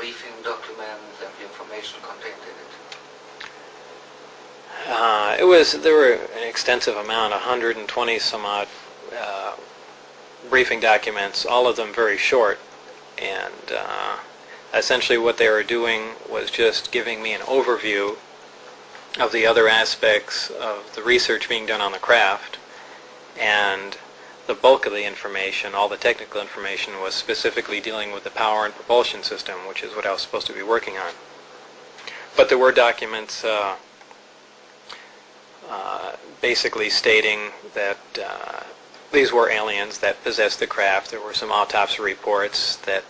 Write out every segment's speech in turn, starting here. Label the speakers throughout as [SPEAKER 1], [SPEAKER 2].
[SPEAKER 1] briefing documents and the information contained in it?
[SPEAKER 2] There were an extensive amount, 120 some odd briefing documents, all of them very short, and essentially what they were doing was just giving me an overview of the other aspects of the research being done on the craft, and the bulk of the information, all the technical information, was specifically dealing with the power and propulsion system, which is what I was supposed to be working on. But there were documents basically stating that these were aliens that possessed the craft. There were some autopsy reports that,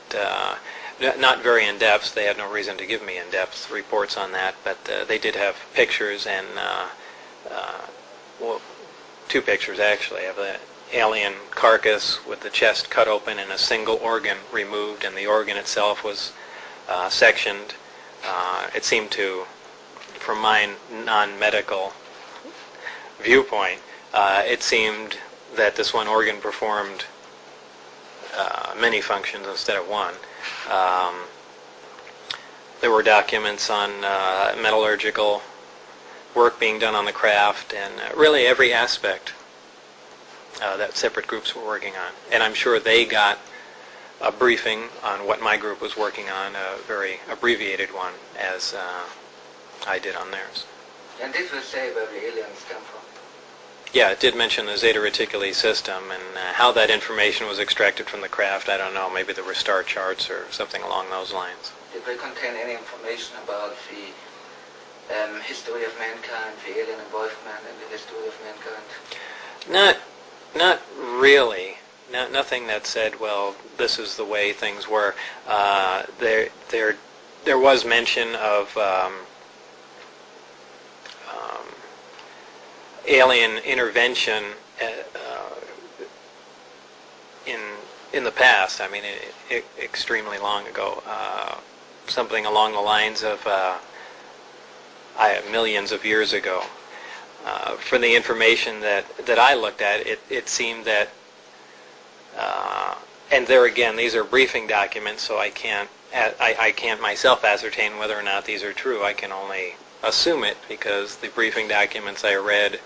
[SPEAKER 2] not very in-depth, they had no reason to give me in-depth reports on that, but they did have pictures, and, well, 2 pictures actually, of the alien carcass with the chest cut open and a single organ removed, and the organ itself was sectioned. It seemed to, from my non-medical viewpoint, it seemed that this one organ performed many functions instead of one. There were documents on metallurgical work being done on the craft, and really every aspect that separate groups were working on. And I'm sure they got a briefing on what my group was working on, a very abbreviated one, as I did on theirs.
[SPEAKER 1] And did you say where the aliens come from?
[SPEAKER 2] Yeah, it did mention the Zeta Reticuli system, and how that information was extracted from the craft, I don't know. Maybe there were star charts or something along those lines.
[SPEAKER 1] Did they contain any information about the history of mankind, the alien involvement in the history of mankind?
[SPEAKER 2] Not really. Nothing that said, well, this is the way things were. There was mention of alien intervention in the past. I mean, extremely long ago. Something along the lines of millions of years ago. From the information that I looked at, it seemed that, and there again, these are briefing documents, so I can't myself ascertain whether or not these are true. I can only assume it because the briefing documents I read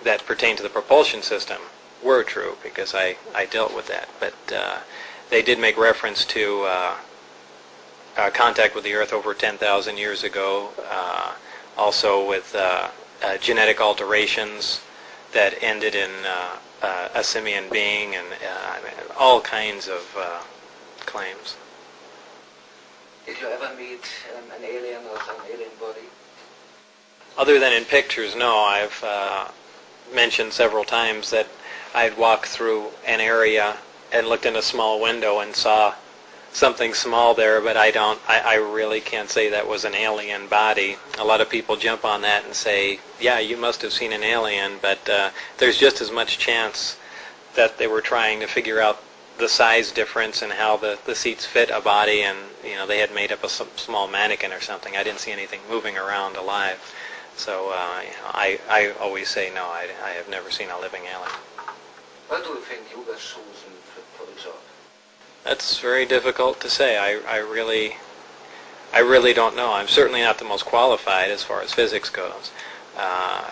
[SPEAKER 2] that pertain to the propulsion system were true, because I dealt with that. But they did make reference to contact with the Earth over 10,000 years ago, also with genetic alterations that ended in a simian being, and all kinds of claims.
[SPEAKER 1] Did you ever meet an alien or some alien body?
[SPEAKER 2] Other than in pictures, no. I've mentioned several times that I'd walked through an area and looked in a small window and saw something small there, but I really can't say that was an alien body. A lot of people jump on that and say, yeah, you must have seen an alien, but there's just as much chance that they were trying to figure out the size difference and how the seats fit a body, and they had made up a small mannequin or something. I didn't see anything moving around alive. So I always say no, I have never seen a living alien.
[SPEAKER 1] What do you think you were chosen for the job?
[SPEAKER 2] That's very difficult to say. I really don't know. I'm certainly not the most qualified as far as physics goes.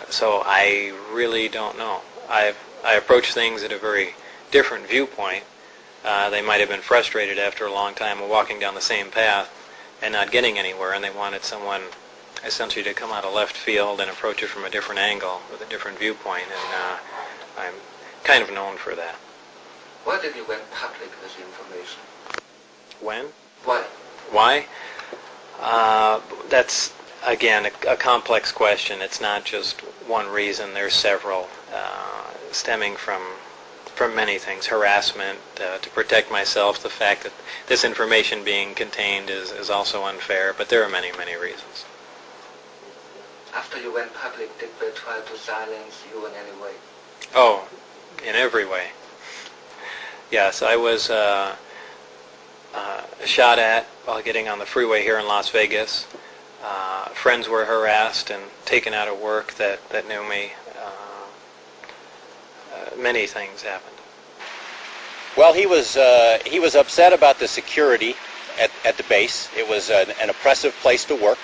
[SPEAKER 2] So I really don't know. I approach things at a very different viewpoint. They might have been frustrated after a long time of walking down the same path and not getting anywhere, and they wanted someone essentially to come out of left field and approach it from a different angle with a different viewpoint, and I'm kind of known for that.
[SPEAKER 1] Why did you went public with the information?
[SPEAKER 2] When?
[SPEAKER 1] Why?
[SPEAKER 2] Why? That's, again, a complex question. It's not just one reason. There's several, stemming from many things. Harassment, to protect myself, the fact that this information being contained is also unfair, but there are many, many reasons.
[SPEAKER 1] After you went public, did they try to silence you in any way?
[SPEAKER 2] Oh, in every way. Yes, I was shot at while getting on the freeway here in Las Vegas. Friends were harassed and taken out of work that knew me. Many things happened.
[SPEAKER 3] Well, he was upset about the security at the base. It was an oppressive place to work.